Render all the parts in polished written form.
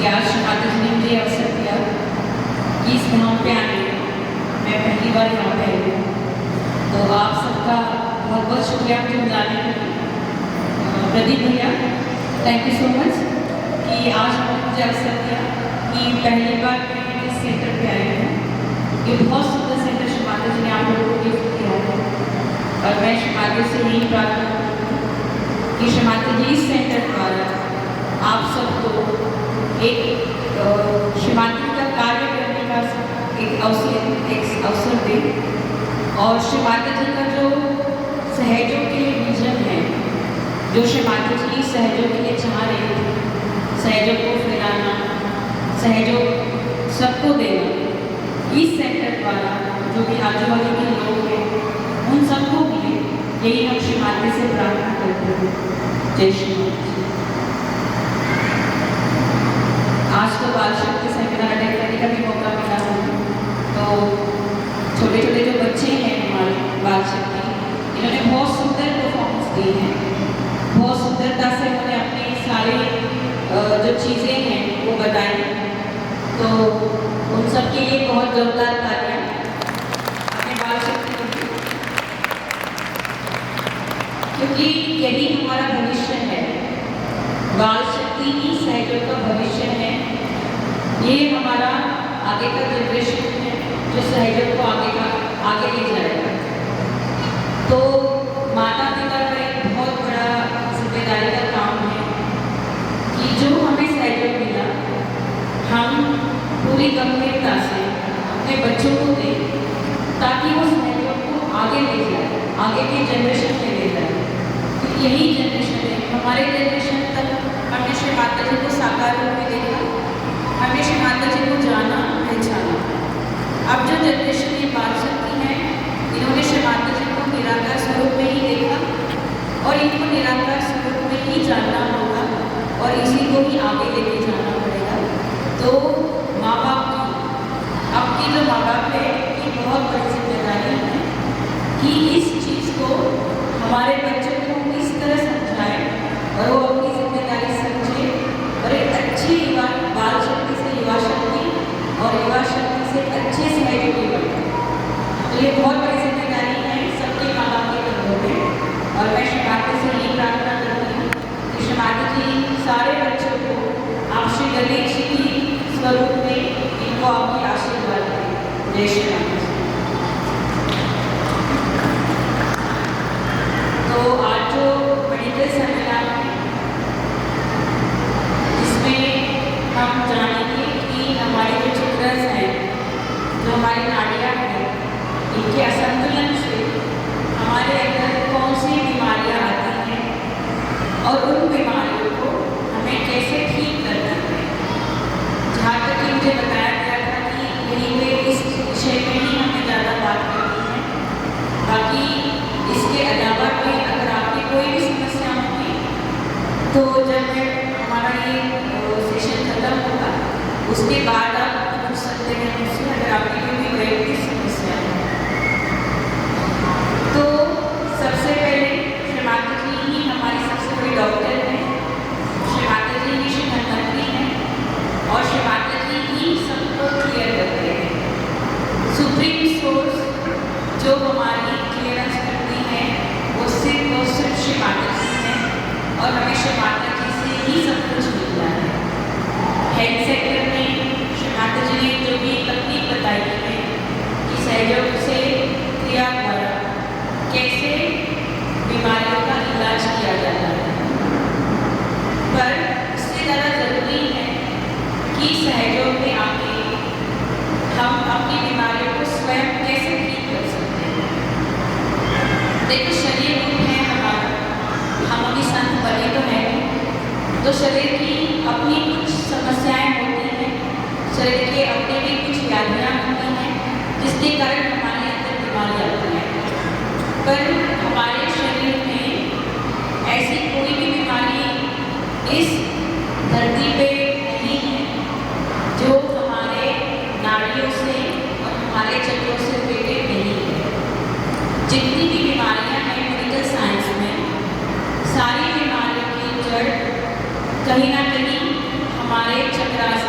कि आज माता जी ने मुझे अवसर दिया कि इस धाम पे आने का। मैं पहली बार यहाँ पे आई हूँ, तो आप सबका बहुत बहुत शुक्रिया मुझे बुलाने के लिए। प्रदीप भैया, थैंक यू सो मच कि आज आपने मुझे अवसर दिया कि पहली बार मैं इस सेंटर पे आई हूँ। ये बहुत सुंदर सेंटर श्री माता जी ने आप लोगों को गिफ्ट किया है, और मैं श्री माता से यही प्रार्थना करती हूँ कि श्री माता जी इस सेंटर द्वारा आप सबको एक श्री माता जी का कार्य करने का एक अवसर दें, और श्री माता जी का जो सहयोग के लिए विजन है, जो श्री माता जी सहयोग के लिए चाह रहे थे, सहयोग को फैलाना, सहयोग सबको देना, इस सेंटर द्वारा जो भी आजू बाजू के लोग हैं उन सबको मिले, यही हम श्री माता से प्रार्थना करते हैं। जय श्री माता। आज तो बाल शक्ति सेमिनार अटेंड करने का भी मौका मिला है, तो छोटे छोटे जो बच्चे हैं हमारे बाल शक्ति, इन्होंने बहुत सुंदर परफॉर्मेंस दी है, बहुत सुंदरता से उन्होंने अपने सारे जो चीज़ें हैं वो बताई, तो उन सब के लिए बहुत जोरदार तालियां अपने बाल शक्ति को, क्योंकि यही हमारा भविष्य है। बाल शक्ति ही सहयोग का भविष्य है। ये हमारा आगे का जनरेशन है जो सहयोग को आगे ले जाएगा। तो माता पिता का एक बहुत बड़ा जिम्मेदारी का काम है कि जो हमें सहयोग मिला, हम पूरी गंभीरता से अपने बच्चों को दें, ताकि वो सहयोग को आगे ले जाए, आगे के जनरेशन में ले जाए। तो यही जनरेशन है, हमारे जनरेशन तक हमने श्री माता जी को साकार रूप में देखा, हमने श्री माता जी को जाना पहचाना। अब जो जनरेशन ये बाल शक्ति है, इन्होंने श्री माता जी को निराकार स्वरूप में ही देखा, और इनको निराकार स्वरूप में ही जानना होगा, और इसी को ही आगे लेके जाना पड़ेगा। तो माँ बाप की, आपकी जो माँ बाप है, ये बहुत बड़ी जिम्मेदारी है कि इस चीज़ को हमारे बच्चों को इस तरह समझाएं, और वो अपनी जिम्मेदारी समझे, और एक अच्छी युवा बाल शक्ति से युवा शक्ति, और युवा शक्ति से अच्छे सहयोगी बने। तो ये बहुत बड़ी जिम्मेदारी है सबके माँ बाप के कंधों में, और मैं श्री माता से यही प्रार्थना करती हूँ कि श्री माता जी सारे बच्चों को आप श्री गणेश जी की स्वरूप में इनको आपकी आशीर्वाद दें। जय श्री माता। तो आज जो मेडिकल सेमिनार है, जिसमें हम जानेंगे कि हमारे जो चित्रस हैं, जो हमारी नाड़ियाँ हैं, इनके असंतुलन से हमारे अंदर कौन सी बीमारियाँ आती हैं, और उन बीमारियों को हमें कैसे ठीक करना है। जहाँ तक कि मुझे बताया गया था कि यहीं पे इस विषय में ही हमें ज़्यादा बात करनी है। बाकी इसके अलावा भी अगर आपकी कोई भी समस्या होगी, तो जब हमारा ये सेशन खत्म होगा, उसके बाद आप पूछ सकते हैं मुझसे, अगर आपकी कोई भी वैयक्तिक समस्या है। तो सबसे पहले श्री माता जी ही हमारी सबसे बड़ी डॉक्टर है, श्री माता जी ही श्री धन्वंतरी हैं, और श्री माता जी ही सबको क्लियर करते हैं। सुप्रीम सोर्स जो हमारी क्लियरेंस करती है, वो सिर्फ श्री माता जी हैं, और हमें श्री माता जी से ही सब कुछ मिलता है। हेल्थ सेक्टर में श्री माता जी ने जो भी तकनीक बताई है कि सहयोग से क्रिया द्वारा कैसे बीमारियों का इलाज किया जाता है, पर इससे ज़्यादा ज़रूरी है कि सहयोग में आके हम अपनी बीमारियों को स्वयं कैसे ठीक कर सकते हैं। देखिए, शरीर रूप है हमारा, हम अभी संत बने तो हैं, तो शरीर की अपनी कुछ समस्याएं होती हैं, शरीर के अपने भी कुछ व्याधियाँ होती हैं, जिसके कारण हमारे अंदर बीमारी आती है। पर हमारे शरीर में ऐसी कोई भी बीमारी इस धरती पे नहीं है जो हमारे नाड़ियों से और हमारे चक्रों से रिलेटेड नहीं है। जितनी भी बीमारियां हैं मेडिकल साइंस में, सारी बीमारियों की जड़ कहीं ना कहीं हमारे चक्रासन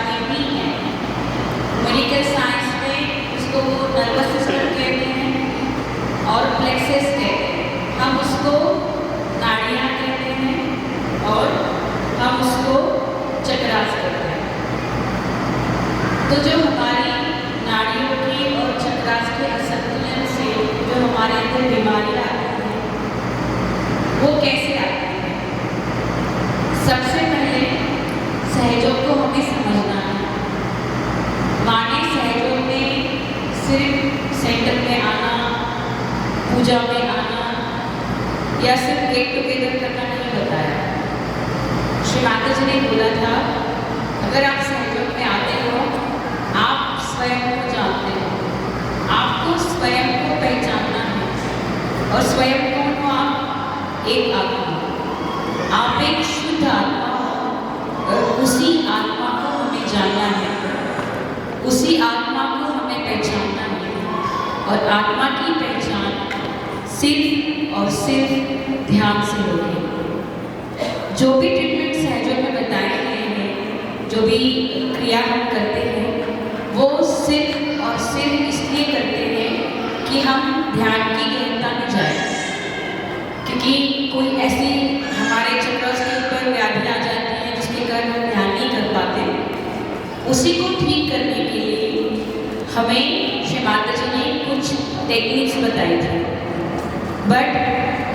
या सिर्फ गेट टुगेदर करना नहीं बताया। श्री माता जी ने बोला था, अगर आप सहयोग में आते हो, आप स्वयं को जानते हो, आपको स्वयं को पहचानना है। और स्वयं कौन हो आप? एक आत्मा। आप एक शुद्ध आत्मा हो और उसी आत्मा को हमें जानना है, उसी आत्मा को हमें पहचानना है। और आत्मा की पहचान सिर्फ और सिर्फ ध्यान से होगी। जो भी ट्रीटमेंट सहयोग में बताए गए हैं, जो भी क्रिया हम करते हैं, वो सिर्फ और सिर्फ इसलिए करते हैं कि हम ध्यान की गहनता में जाए। क्योंकि कोई ऐसी हमारे चक्रास के ऊपर व्याधि आ जाती है जिसके कारण हम ध्यान नहीं कर पाते, उसी को ठीक करने के लिए हमें श्री माता जी ने कुछ टेक्निक्स बताई थी। बट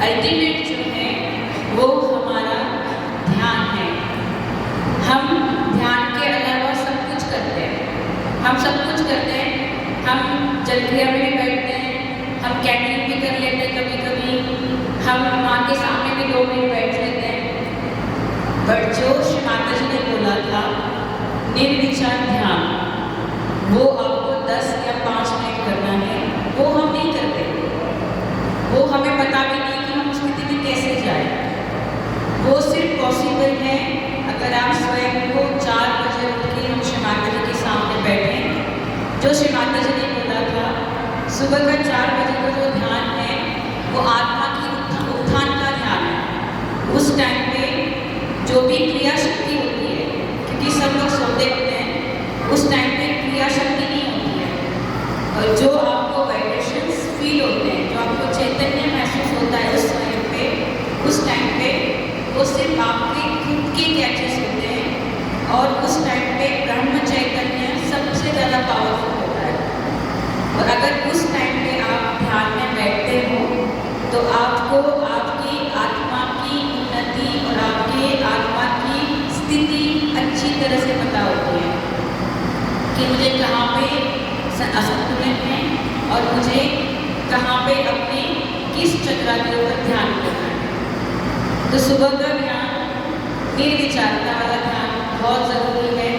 अल्टीमेट जो है वो हमारा ध्यान है। हम ध्यान के अलावा सब कुछ करते हैं, हम सब कुछ करते हैं। हम जलक्रिया में भी बैठते हैं, हम कैंटीन भी कर लेते हैं, कभी कभी हम माँ के सामने भी 2 मिनट बैठ लेते हैं। बट जो श्री माता जी ने बोला था निर्विचार ध्यान, वो आपको 10 या 5 मिनट करना है, वो हम नहीं करते। वो हमें पता भी नहीं कि हम उस स्थिति में कैसे जाएं। वो सिर्फ पॉसिबल है अगर आप स्वयं को 4 बजे उठ के हम श्री माता जी के सामने बैठें। जो श्री माता जी ने बोला था, सुबह का 4 बजे का जो ध्यान है वो आत्मा की उत्थान का ध्यान है। उस टाइम पे जो भी क्रिया शक्ति होती है, क्योंकि सब लोग सोते होते हैं, उस टाइम पे क्रिया शक्ति नहीं होती है। और जो आपको वाइब्रेशंस फील होते हैं, जो आपको चैतन्य महसूस होता है उस समय पे, उस टाइम पे वो सिर्फ आपके खुद के कैचेस होते हैं। और उस टाइम पे ब्रह्म चैतन्य सबसे ज़्यादा पावरफुल होता है। और अगर उस टाइम पे आप ध्यान में बैठते हो तो आपको आपकी आत्मा की उन्नति और आपके आत्मा की स्थिति अच्छी तरह से पता होती है कि मुझे कहाँ पे असंतुलन है और मुझे कहाँ पे अपने किस चक्रा के ऊपर ध्यान करना है। तो सुबह का ध्यान, निर्विचारता वाला ध्यान बहुत ज़रूरी है।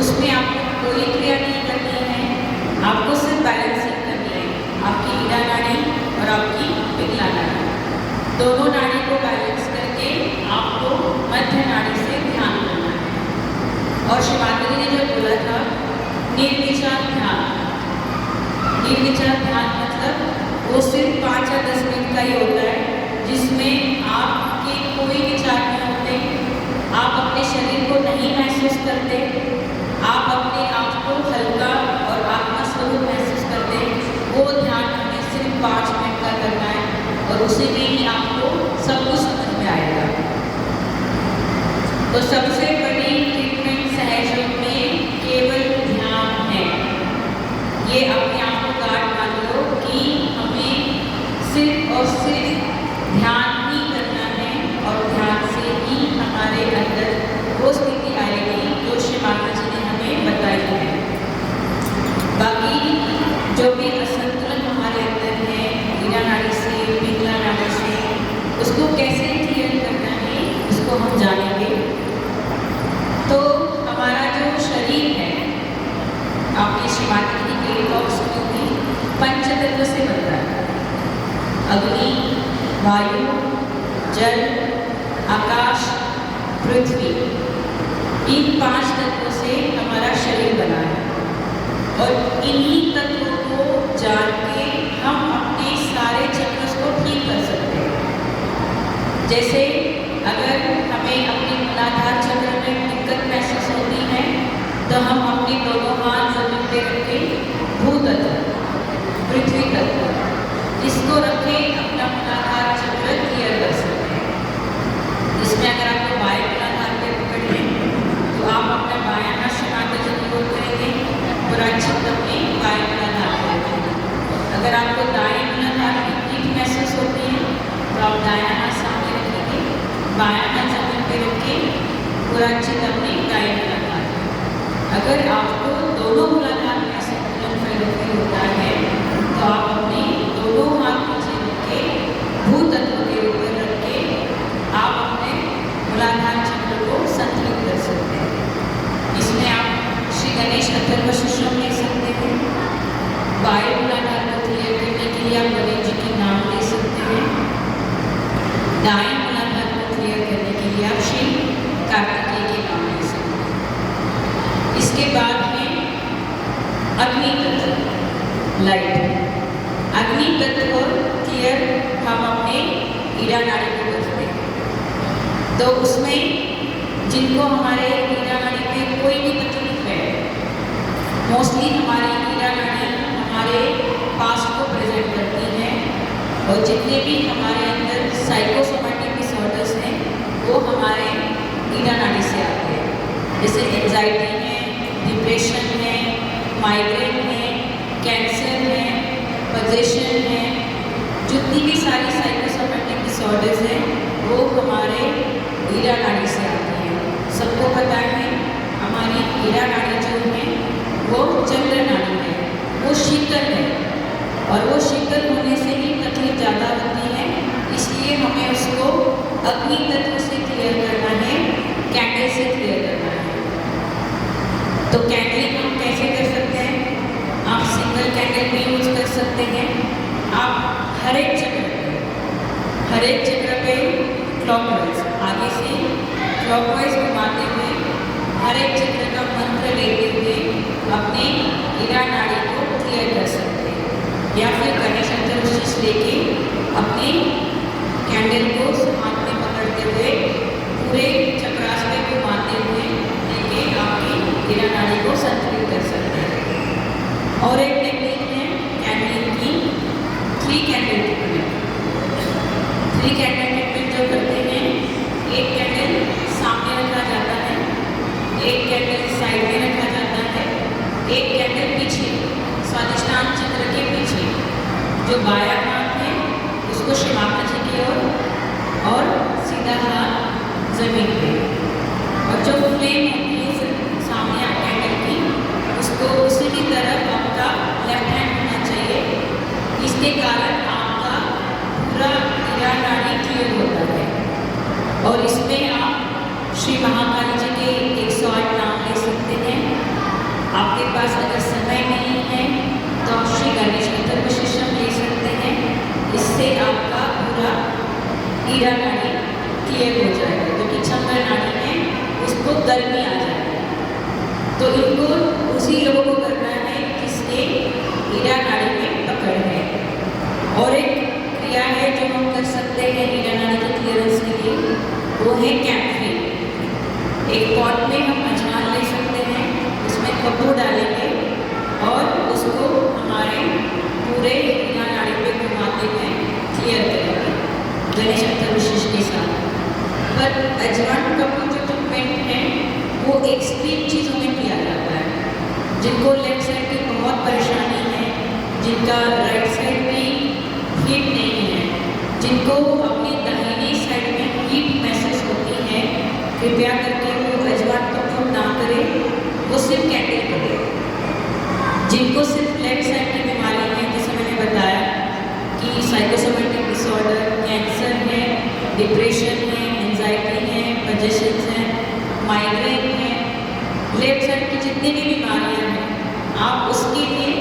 उसमें आपको कोई क्रिया नहीं करनी है, आपको सिर्फ बैलेंसिंग करनी है। आपकी ईड़ा नाड़ी और आपकी पिघला नाड़ी, दोनों नाड़ी को बैलेंस करके आपको मध्य नाड़ी से ध्यान करना है। और श्री माता जी ने जो बोला था निर्विचार ध्यान, निर्विचार ध्यान मतलब वो सिर्फ 5 या 10 मिनट का ही होता है, जिसमें आपके कोई विचार नहीं होते, आप अपने शरीर को नहीं महसूस करते, आप अपने आप को हल्का और आत्मा स्वरूप महसूस करते। वो ध्यान हमें सिर्फ 5 मिनट का करना है और उसी में ही आपको सब कुछ समझ में आएगा। तो सबसे बड़ी ट्रीटमेंट सहयोग में केवल ध्यान है। ये अपने आप को गार्ड मान लो कि हमें सिर्फ और सिर्फ ध्यान ही करना है और ध्यान से ही हमारे अंदर वो स्थिति आएगी जो श्री माता जी ने हमें बताई है। बाकी जो भी असंतुलन हमारे अंदर है, ईड़ा नाड़ी से, पिघला नाड़ी से, उसको कैसे क्लियर करना है उसको हम जानेंगे। तो हमारा जो शरीर है, आपने श्री माता जी की कई टॉक्स की थी, पंचतत्व से बनता है। अग्नि, वायु, जल, आकाश, पृथ्वी, इन 5 तत्वों से हमारा शरीर बना है। और इन्हीं तत्वों को जान के हम अपने सारे चक्र को ठीक कर सकते हैं। जैसे अगर हमें अपने मूलाधार चक्र में दिक्कत महसूस होती है तो हम अपने दोनों हाथ जमीन पे रख के भूतत्व, पृथ्वी तत्व, इसको रखे अपना मूलाधार चक्र क्लियर कर सकते हैं। इसमें अगर आपको बाएं मूलाधार पे पकड़े तो आप अपना बायां हाथ श्री माता जी की ओर करेंगे और अच्छी अपने बाएं मूलाधार पे रखेंगे। अगर आपको दाएं मूलाधार की पीठ महसूस होती है तो आप दायां हाथ सामने रखेंगे, बायां हाथ जमीन पे रखे पूरा अच्छी अपने दाएं मूलाधार। अगर आपको दोनों मूलाधार में संतुलन फील होता है तो आप अपने दोनों हाथ नीचे रख के भूतत्व के ऊपर दाएं मूलाधार को क्लियर करने के लिए आप श्री कार्तिकेय के नाम ले सकते हैं। इसके बाद में अग्नि तत्व लाइट, अग्नि तत्व क्लियर हम अपने ईड़ा नाड़ी को करते हैं। तो उसमें जिनको हमारे ईड़ा नाड़ी में कोई भी तकलीफ है, मोस्टली हमारी ईड़ा नाड़ी हमारे पास्ट को प्रेजेंट करती है और जितने भी हमारे अंदर साइकोसोमैटिक डिसऑर्डर्स हैं वो हमारे ईड़ा नाड़ी से आते हैं। जैसे एंजाइटी है, डिप्रेशन है, माइग्रेन है, कैंसर है, पोजेशन है, जितनी भी सारी साइकोसोमैटिक डिसऑर्डर्स हैं वो हमारे ईड़ा नाड़ी से आती हैं। सबको पता है हमारी ईड़ा नाड़ी जो है वो चंद्र नाड़ी है, वो शीतल है और वो शीतल होने से ही तकलीफ ज़्यादा होती है, इसलिए हमें उसको अग्नि तत्व से क्लियर करना है, कैंडल से क्लियर करना है। तो कैंडलिंग हम कैसे कर सकते हैं? आप सिंगल कैंडल भी यूज कर सकते हैं। आप हर एक चक्र पे क्लॉकवाइज आगे से क्लॉकवाइज घुमाते हुए हर एक चक्र का मंत्र लेते हुए अपने ईड़ा नाड़ी को क्लियर कर सकते हैं, या फिर गणेश अंतर्विशेष लेके अपने कैंडल को हाथ में पकड़ते हुए पूरे चक्रास पे घुमाते हुए लेके आपकी ईड़ा नाड़ी को संतुलित कर सकते हैं। और एक टेक्निक है कैंडलिंग की, 3 कैंडल ट्रीटमेंट। 3 कैंडल ट्रीटमेंट जो करते हैं, एक कैंडल सामने रखा जाता है, एक कैंडल साइड में रखा जाता है, एक कैंडल पीछे स्वादिष्टान चक्र के पीछे, जो बायां हाथ है उसको शिव माता जी की ओर और सीधा हाथ जमीन पे, और जो फ्लेम होती है सामने आप कैंडल की उसको उसी की तरफ आपका लेफ्ट हैंड होना चाहिए। इसके कारण आपका पूरा ईड़ा नाड़ी क्लियर होता है। और इसमें आप श्री महाकाली जी के 108 नाम ले सकते हैं। आपके पास अगर समय नहीं है तो आप श्री गणेश अंतर्विशेषम ले सकते हैं। इससे आपका पूरा ईड़ा नाड़ी क्लियर हो जाएगा, क्योंकि चंद्र नाड़ी में उसको गर्मी आ जाएगी। तो इनको उसी लोगों को करना है जिसके ईड़ा नाड़ी में पकड़ है। और एक क्रिया है जो हम कर सकते हैं ईड़ा नाड़ी के क्लियरेंस के लिए, वो है कैम्फिर। एक पॉट में हम अजवाइन ले सकते हैं, उसमें कपूर डालेंगे और उसको हमारे पूरे ईड़ा नाड़ी पे घुमाते हुए क्लियर करेंगे गणेश अंतर्विशेष के साथ। पर अजवाइन कपूर जो ट्रीटमेंट है वो एक्सट्रीम चीज़ों में किया जाता है। जिनको लेफ्ट साइड की बहुत परेशानी है, जिनका राइट साइड में हीट नहीं है, जिनको अपनी दाहिनी साइड में हीट महसूस होती है, कृपया करके वो अजवाइन कपूर ना करें, वो सिर्फ कैंडल करें। जिनको सिर्फ लेफ्ट साइड की बीमारी है, जैसे मैंने बताया कि साइकोसोमैटिक डिसऑर्डर, कैंसर है, डिप्रेशन है, एंजाइटी है, पोजेशन है, माइग्रेन है, लेफ्ट साइड की जितनी भी बीमारियां हैं, आप उसके लिए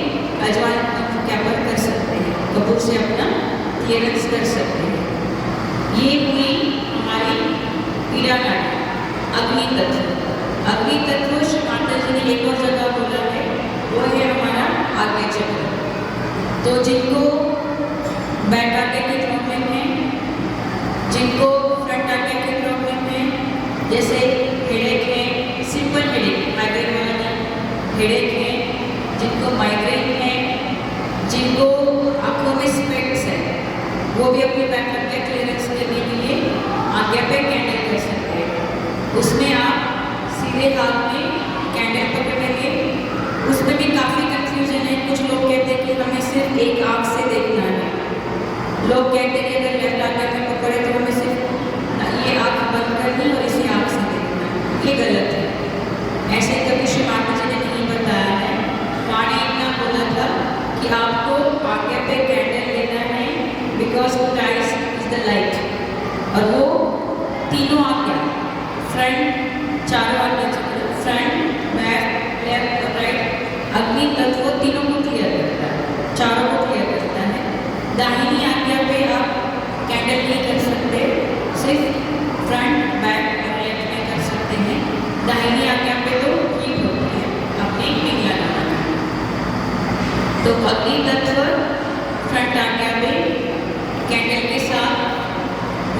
अजवाइन कैपर कर सकते हैं, कपूर से अपना क्लियरेंस कर सकते हैं। ये हुई हमारी ईड़ा नाड़ी। अग्नि तत्व, अग्नि तत्व श्री माता जी ने एक और जगह बोला है, वो है हमारा आज्ञा चक्र। तो जिनको बैक आज्ञा की प्रॉब्लम है, जिनको फ्रंट आज्ञा की प्रॉब्लम है, जैसे हेडेक है, सिंपल हेडेक, माइग्रेन वाला नहीं, हेडेक है, जिनको माइग्रेन है, जिनको आंखों में स्पेक्ट्स है, वो भी अपनी बैक आज्ञा क्लियरेंस करने के लिए आज्ञा पे कैंडल कर सकते हैं। उसमें आप सीधे हाथ में कैंडल पकड़ेंगे। उसमें भी काफ़ी कंफ्यूजन है। कुछ लोग कहते हैं कि हमें सिर्फ एक आँख से देखना है, लोग कहते हैं कि अगर लेफ्ट आज्ञा में पकड़े तो हमें सिर्फ ये आँख बंद करनी और इसी आँख से देखना है। ये गलत है, ऐसे कभी श्री माता जी ने नहीं बताया है। माँ ने इतना बोला था कि आपको आज्ञा पे कैंडल लेना है, because Christ is the light. और वो तीनों आज्ञा, फ्रंट, चारों आज्ञा चक्र, फ्रंट, बैक, लेफ्ट और राइट, अग्नि तत्व तीनों को क्लियर करता है, चारों को क्लियर करता है। दाहिनी आज्ञा पे आप कैंडल नहीं कर सकते, दाहिनी आज्ञा पे तो हीट होती है अपने पिंगला नाड़ी में। तो अग्नि तत्व फ्रंट आज्ञा पे कैंडल के साथ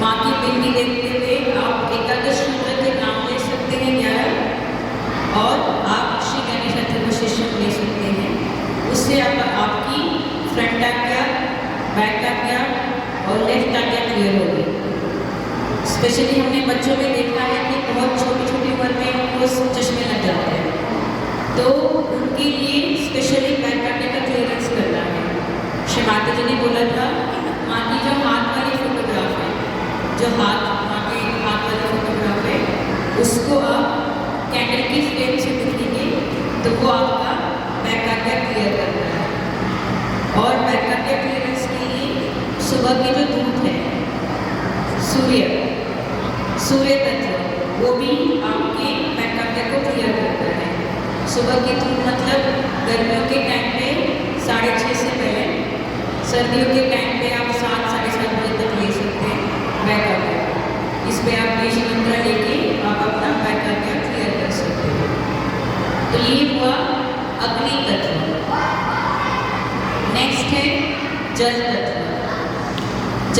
माँ की पिंडी देखते हुए आप एकादश रुद्र के नाम ले सकते हैं 11 और आप श्री गणेश अथर्वशीर्षम ले सकते हैं। उससे आपकी फ्रंट आज्ञा, बैक आज्ञा और लेफ्ट आज्ञा क्लियर होगी। स्पेशली हमने बच्चों में देखा है कि बहुत छोटी छोटी उम्र में उनको चश्मे लग जाते हैं, तो उनके लिए स्पेशली बैक आज्ञा का क्लियरेंस करना है। श्री माता जी ने बोला था माँ की जो हाथ वाली फोटोग्राफ है, जो माँ के हाथ वाली फोटोग्राफ है, उसको आप कैंडल की फ्लेम से दिखेंगे तो वो आपका बैक आज्ञा क्लियर करता है। और बैक आज्ञा क्लियरेंस के लिए सुबह की जो धूप है, सूर्य तत्व, वो भी आपके बैक आज्ञा को क्लियर करता है। सुबह की धूप मतलब गर्मियों के टाइम पे 6:30 से पहले, सर्दियों के टाइम पे आप 7, 7:30 बजे तक ले सकते हैं बैक आज्ञा। इस पे आप बीज मंत्र लेके आप अपना बैक आज्ञा क्लियर कर सकते हो। तो ये हुआ अग्नि तत्व। नेक्स्ट है जल तत्व।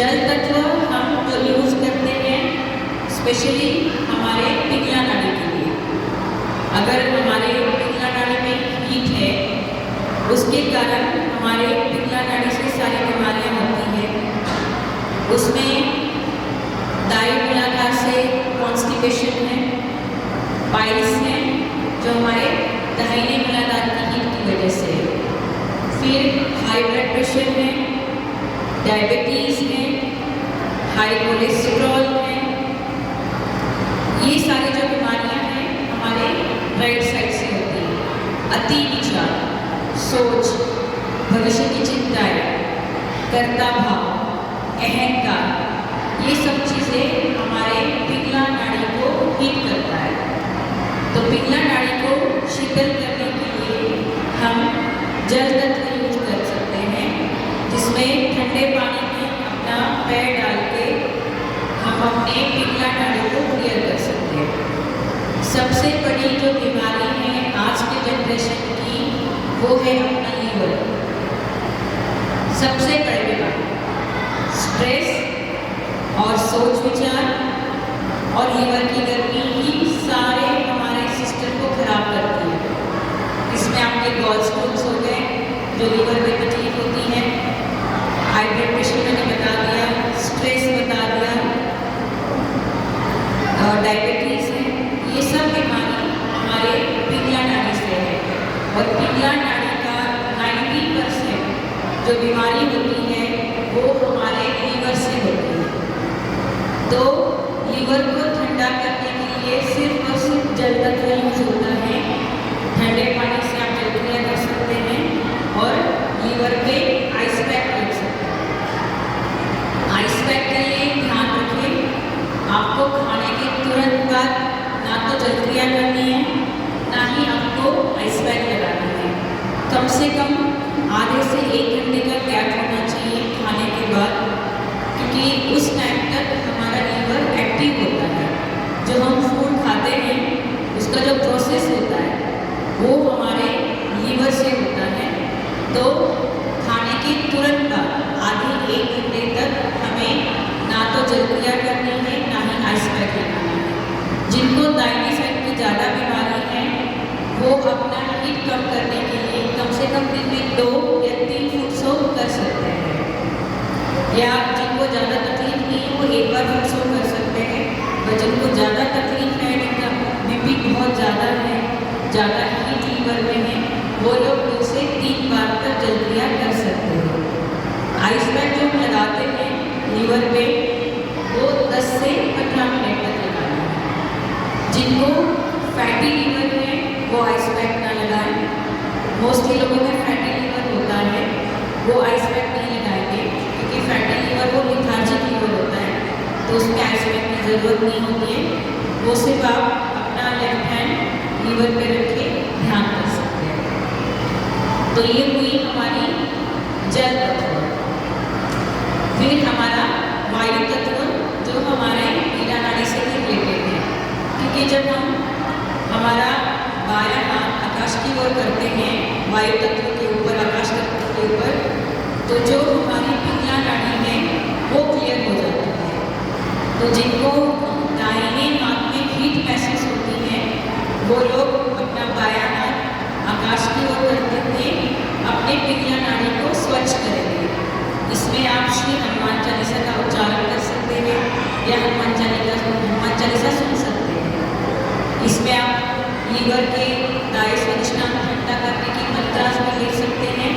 जल तत्व हम जो यूज करते हैं स्पेशली हमारे पिंगला नाड़ी के लिए। अगर हमारे पिंगला नाड़ी में हीट है, उसके कारण हमारे पिंगला नाड़ी से सारी बीमारियां होती हैं। उसमें दाई मूलाधार से कॉन्स्टिपेशन है, पाइल्स है जो हमारे दाहिने मूलाधार की हीट की वजह से, फिर हाई ब्लड प्रेशर है, डायबिटीज़ है, हाई कोलेस्ट्रॉल है। ये सारी जो बीमारियां हैं हमारे राइट साइड से होती हैं। अति विचार, सोच, भविष्य की चिंताएं, कर्ता भाव, अहंकार, ये सब चीज़ें हमारे पिंगला नाड़ी को हीट करता है। तो पिंगला नाड़ी को शीतल करने के लिए हम जल तत्व यूज कर सकते हैं, जिसमें ठंडे पानी में अपना पैर डाल के हम अपने पिंगला नाड़ी को क्लियर कर सकते हैं। सबसे बड़ी जो बीमारी है आज के जनरेशन की, वो है अपना लीवर। सबसे बड़ी बीमारी स्ट्रेस और सोच विचार और लीवर की गर्मी ही सारे हमारे सिस्टम को खराब करती है। इसमें आपके गॉल स्टोन्स हो गए जो लीवर में तकलीफ होती है, हाई ब्लड प्रेशर मैंने बता दिया, स्ट्रेस बता दिया, और डायबिटीज़ है। ये सब बीमारी हमारे पिंगला नाड़ी से है। और पिंगला नाड़ी का 90% जो बीमारी होती है वो हमारे लीवर से होती है। तो लीवर को ठंडा करने के लिए सिर्फ और सिर्फ जल तत्व यूज होता है। ठंडे पानी से आप जल क्रिया कर सकते हैं और लीवर पे आइस पैक लग सकते हैं। आइस पैक के लिए ध्यान रखें, आपको खाने के तुरंत बाद ना तो जल क्रिया करनी है, ना ही आपको आइस पैक लगानी है। कम से कम आधे से 1 घंटे का गैप होना चाहिए खाने के बाद, क्योंकि उस टाइम तक हमारा लीवर एक्टिव होता है। जो हम फूड खाते हैं उसका जो प्रोसेस होता है वो हमारे लीवर से होता है। तो खाने के तुरंत बाद आधे 1 घंटे तक हमें ना तो जल क्रिया करनी है, ना ही आइस पैक लगाना है। जिनको दाहिनी साइड की ज़्यादा बीमारी है वो अपना हीट कम करने के लिए कम से कम दिन में 2 या 3 फुट सोप कर सकते हैं। या जिनको ज़्यादा तकलीफ नहीं है वो 1 बार फुट सोप कर सकते हैं। और जिनको ज़्यादा तकलीफ है, जिनका बीपी बहुत ज़्यादा है, ज़्यादा हीट लीवर में है, वो लोग 2 से 3 बार तक जल क्रिया कर सकते हैं। आइस पैक जो हम लगाते हैं लीवर पे वो 10 से 15 मिनट तक लगाना है। जिनको फैटी लीवर है वो आइस पैक ना लगाएं। मोस्टली लोगों में फैटी लीवर होता है, वो आइस पैक नहीं लगाएंगे, क्योंकि फैटी लीवर वो लिथार्जिक लीवर होता है, तो उसमें आइस पैक की ज़रूरत नहीं होती है। वो सिर्फ आप अपना लेफ्ट हैंड लीवर पे रख के ध्यान कर सकते हैं। तो ये हुई हमारी जल तत्व। फिर हमारा वायु तत्व जो हमारे मीरा नाड़ी से रिलेटेड है, क्योंकि जब हम हमारा बायां हाथ आकाश की ओर करते हैं, वायु तत्व के ऊपर, आकाश तत्व के ऊपर, तो जो हमारी पिंगला नाड़ी है वो क्लियर हो जाती है। तो जिनको दाहिने हाथ में हीट महसूस होती है वो लोग अपना बायां हाथ आकाश की ओर करते हुए अपने पिंगला नाड़ी को स्वच्छ करेंगे। इसमें आप श्री हनुमान चालीसा का उच्चारण कर सकते हैं या हनुमान चालीसा सुन सकते हैं। इसमें आप लीवर के दाएं स्वादिष्टांग ठंडा करने की मंत्रास भी ले सकते हैं।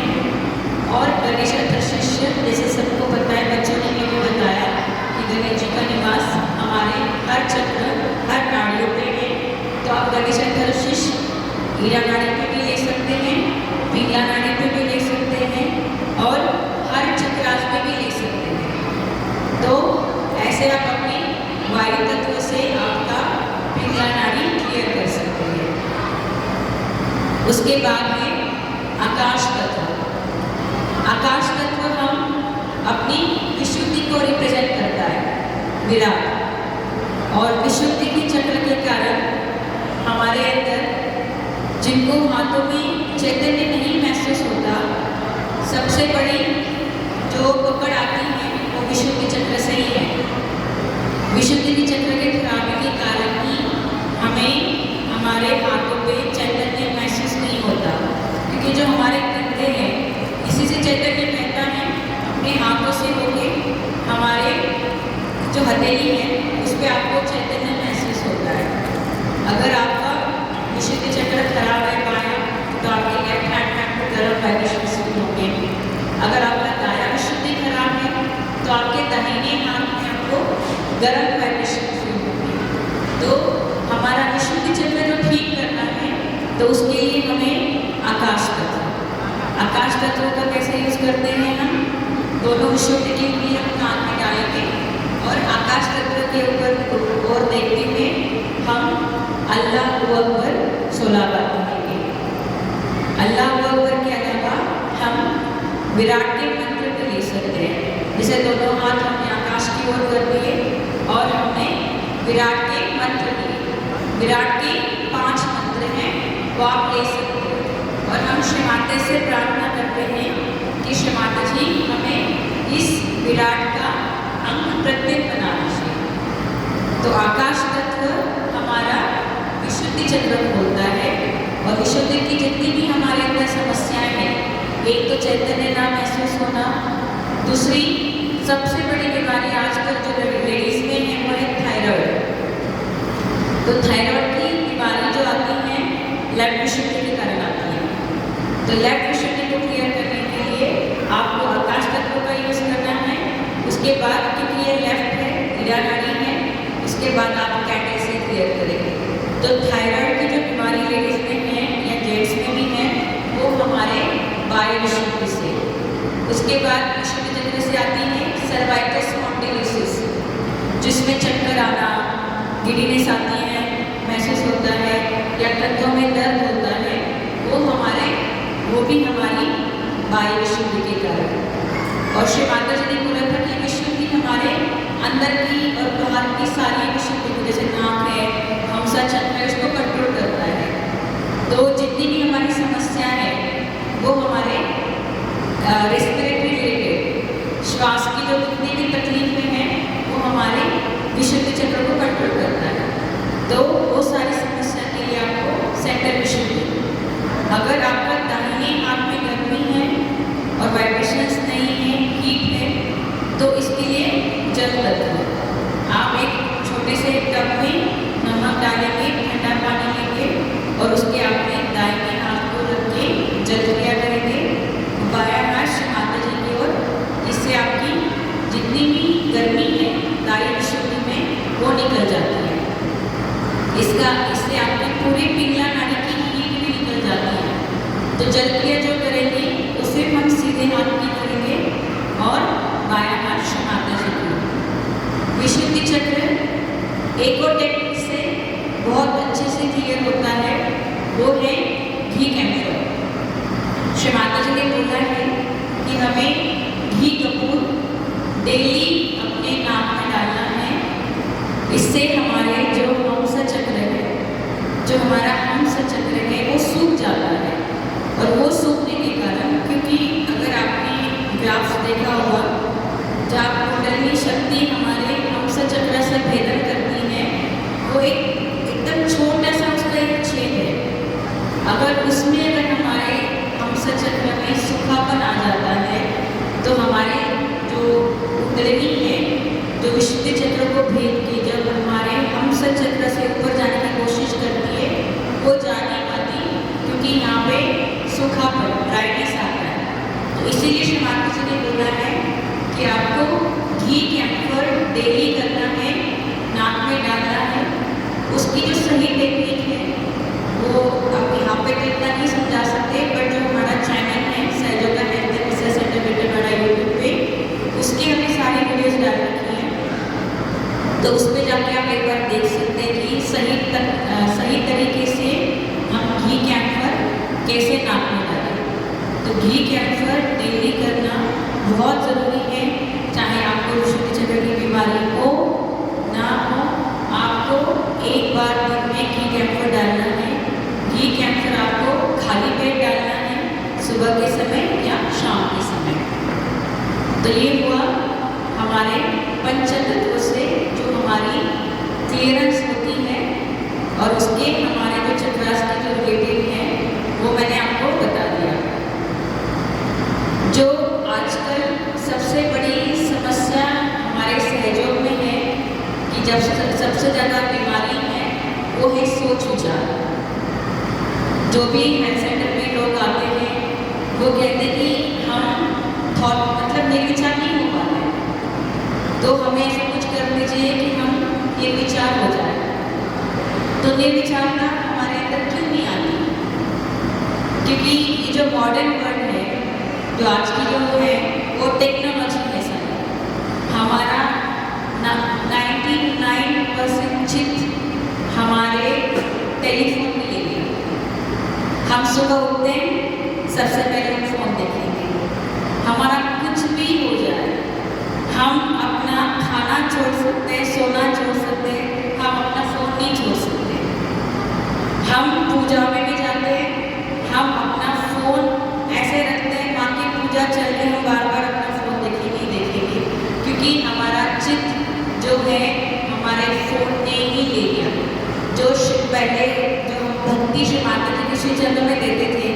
और गणेश शिष्य, जैसे सबको पता है, बच्चों ने भी बताया कि गणेश जी का निवास हमारे हर चक्र, हर नाड़ियों पे है। तो आप गणेश शिष्य हीरा नाड़ी पे भी ले सकते हैं, पिंगला नाड़ी पे भी ले सकते हैं और हर चक्रास पे भी ले सकते हैं। तो ऐसे आप अपने वायु तत्व से आपका पिंगला नाड़ी क्लियर कर सकते हैं। उसके बाद है आकाश तत्व। आकाश तत्व हम अपनी विशुद्धि को रिप्रेजेंट करता है, विराट। और विशुद्धि के चक्र के कारण हमारे अंदर जिनको हाथों में चैतन्य नहीं महसूस होता, सबसे बड़ी जो पकड़ आती है वो विशुद्धि चक्र से ही है। विशुद्धि के चक्र के खराबी के कारण ही हमें हमारे हाथों पे चैतन्य महसूस नहीं होता, क्योंकि जो हमारे कंधे हैं इसी से चैतन्य बहता है, अपने हाथों से होके हमारे जो हथेली है उस पर आपको चैतन्य महसूस होता है। अगर आपका विशुद्धि चक्र खराब है बायां, तो आपके लेफ्ट हैंड में आपको गर्म वाइब्रेशन फील होंगे। अगर आपका दायां विशुद्धि खराब है तो आपके दाहिने हाथ में आपको गर्म वाइब्रेशन फील होंगे। तो हमारा विशुद्धि चक्र जो ठीक करना है तो उसके लिए हमें आकाश तत्व का कैसे यूज करते हैं, हम दोनों विशुद्धि के लिए हम कान में डालेंगे और आकाश तत्व के ऊपर और देखते हुए हम अल्लाह अकबर 16 बार कहेंगे। अल्लाह अकबर के अलावा हम विराट के मंत्र भी ले सकते हैं। जैसे दोनों हाथ हमने आकाश की ओर कर दिए और हमने विराट के मंत्र लिए। विराट के 5 मंत्र हैं वो आप ले सकते हैं। और हम श्री माता से प्रार्थना करते हैं कि श्री माता जी हमें इस विराट का अंग प्रत्येक बना दीजिए। तो आकाश तत्व हमारा विशुद्धि चक्र खोलता है और विशुद्धि की जितनी भी हमारे अंदर समस्याएं हैं, एक तो चैतन्य ना महसूस होना, दूसरी सबसे बड़ी बीमारी आजकल जो लेडीज में है वो है थायराइड। तो थायराइड की बीमारी जो आती है ब्लड विशुद्धि के कारण आती है। तो ब्लड विशुद्धि को क्लियर करने के लिए आपको आकाश तत्व का यूज करना है। उसके बाद क्योंकि ये लेफ्ट है, हीरा नाड़ी है, उसके बाद आप कैंडल से क्लियर करेंगे। तो थायराइड की जो बीमारी लेडीज में है या जेंट्स में भी है वो हमारे वायु विशुद्धि से। उसके बाद विशुद्धि चक्र से आती है सर्वाइकल स्पॉन्डिलोसिस, जिसमें चक्कर आना, गिडीनेस आती है, महसूस होता है या कंधों में दर्द होता है, वो भी हमारी वायु विशुद्धि के कारण। और श्री माता जी ने बोला था कि विशुद्धि हमारे अंदर की और बाहर की सारी विशुद्धि को, जैसे नाक है, हमसा चक्र है, उसको कंट्रोल करता है। तो जितनी भी हमारी समस्या है वो हमारे रेस्पिरेटरी रिलेटेड श्वास की जो जितनी भी तकलीफें हैं वो हमारे विशुद्धि चक्र को कंट्रोल करता है। तो वो सारी समस्या के लिए आपको सेंटर विशुद्धि, अगर आपका दाहिने हाथ में गर्मी है और वाइब्रेशंस नहीं है, हीट है, तो इसके लिए जल तत्व आप एक छोटे से टब में नमक डालेंगे, ठंडा पानी लेंगे और उसके आपने दाहिने हाथ को रख के जल क्रिया करेंगे, बायां हाथ श्री माता जी की ओर। इससे आपकी जितनी भी गर्मी है दाई विशुद्धि में वो निकल जाती है। इससे आपकी पूरी पिंगला नाड़ी की हीट भी निकल जाती है। तो जल क्रिया जो करेंगे तो सिर्फ हम सीधे हाथ की करेंगे और बायां हाथ श्री माता जी की। विशुद्धि चक्र एक और टेक्निक से बहुत अच्छे से क्लियर होता है, वो है घी कैंफर। श्री माता जी ने बोला है कि हमें घी कपूर डेली अपने नाक में डालना है। इससे हमारे जो हमसा चक्र है, जो हमारा हंस चक्र है वो सूख जाता है। और वो सूखने के कारण, क्योंकि अगर आपने ग्राफ देखा होगा, जब कुंडलिनी शक्ति हमारे हंस चक्र से भेदन करती है, वो एकदम छोटा सा उसका एक छेद है। अगर उसमें अगर हमारे हंस चक्र में सूखापन आ जाता है तो हमारे जो कुंडलिनी है, जो विशुद्धि चक्र को भेद के जब हमारे हंस चक्र से ऊपर जाने की कोशिश करती है, वो जा नहीं पाती, क्योंकि यहाँ पे सूखापन, ड्राइनेस आता है। तो इसीलिए श्री माता जी ने बोला है कि आपको घी कैम्फर डेली करना है, नाक में डालना है। उसकी जो सही टेक्निक है वो आप यहाँ पे तो इतना नहीं समझा सकते, बट जो हमारा चैनल है Sahyoga health and research centre Betewada YouTube पे, उसकी हमने सारी वीडियोस डाल रखी हैं, तो उस पर जाके आप एक बार देख सकते हैं कि सही तरीके से हम घी कैम्फर कैसे नाक में डालें। तो घी कैम्फर डेली करना बहुत ज़रूरी है, चाहे आपको विशुद्धि चक्र की बीमारी हो ना हो, आपको एक बार दिन में घी कैम्फर डालना है। घी कैम्फर आपको खाली पेट डालना है, सुबह के समय या शाम के समय। तो ये हुआ हमारे पंचतत्व से जो हमारी क्लियरेंस होती है, और उसके हमारे जो चक्रास के जो रिलेटेड हैं वो मैंने आपको बता दिया। जो आजकल सबसे बड़ी समस्या हमारे सहयोग में है कि जब सबसे ज़्यादा बीमारी है वो है सोच विचार। जो भी हेल्थ सेंटर में लोग आते हैं वो कहते हैं कि हम थॉट मतलब निर्विचार नहीं हो पाते, तो हमें ऐसा कुछ कर दीजिए कि हम निर्विचार हो जाए। तो निर्विचारता हमारे अंदर क्यों नहीं आती? क्योंकि ये जो मॉडर्न वर्ल्ड है, जो आज की जो है वो टेक्नोलॉजी के साथ हमारा 99% चित हमारे टेलीफोन में ले लिया। हम सुबह उठते हैं, सबसे पहले हम फ़ोन देखेंगे। हमारा कुछ भी हो जाए, हम अपना खाना छोड़ सकते हैं, सोना छोड़ सकते हैं, हम अपना फ़ोन नहीं छोड़ सकते। हम पूजा में भी जाते हैं, हम अपना फ़ोन ऐसे रखते हैं, माँ की पूजा चल रही है, हम बार बार अपना फ़ोन देखेंगे, क्योंकि हमारा चित्त जो है हमारे फ़ोन ने ही ले लिया। जो पहले जो हम भक्ति श्री माता जी के श्री चरणों में देते थे,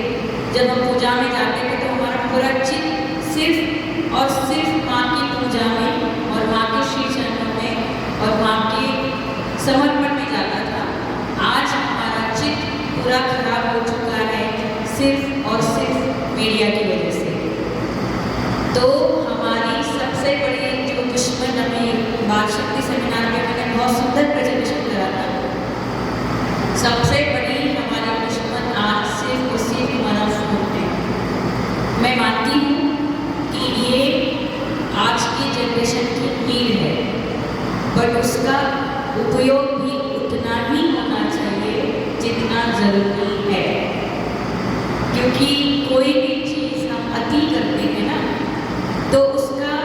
जब हम पूजा में जाते थे तो हमारा पूरा चित्त सिर्फ और सिर्फ माँ की पूजा में और माँ के श्री चरणों में और माँ के समर्पण में जाता था। आज हमारा चित्त पूरा खराब हो चुका है सिर्फ और सिर्फ मीडिया की वजह से। तो हमारी सबसे बड़ी जो दुश्मन, हमें बाल शक्ति सेमिनार में मैंने बहुत सुंदर प्रेजेंटेशन करा था, सबसे बड़ी हमारी दुश्मन आज सिर्फ और सिर्फ हमारा फ़ोन है। मैं मानती हूँ कि ये आज की जनरेशन की नीड है, बट उसका उपयोग भी उतना ही होना चाहिए जितना ज़रूरी है। क्योंकि कोई भी चीज़ हम अति करते हैं ना, तो उसका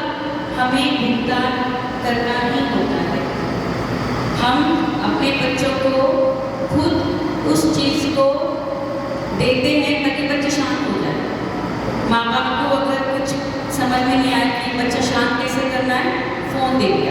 हमें भुगतान करना ही होता है। हम अपने बच्चों को खुद उस चीज़ को देते हैं ताकि बच्चे शांत हो जाए। माँ बाप को अगर कुछ समझ में नहीं आया कि बच्चा शांत कैसे करना है, फ़ोन दे दिया।